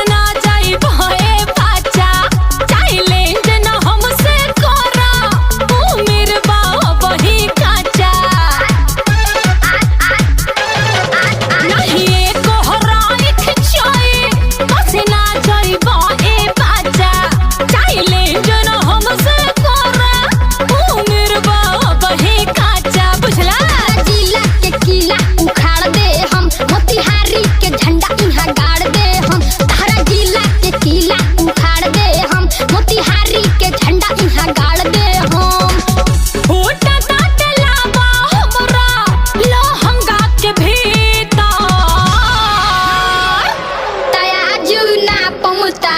ना जाई भए बाचा चैलेंज न हमसे करा उम्र बा वही काचा नहीं कोहरा एक चाय बस ना जाई भए बाचा चैलेंज न हमसे करा उम्र बा वही काचा बुझला जिला के किला उखाड़ दे हम मोतिहारी के झंडा इहाँ गाड़ दे हम तारा जिला के किला उखाड़ दे हम मोतिहारी के झंडा इहाँ गाड़ दे हम फूटा ताटलावा हमरा लहंगा के भीतर तयाजू ना पमुता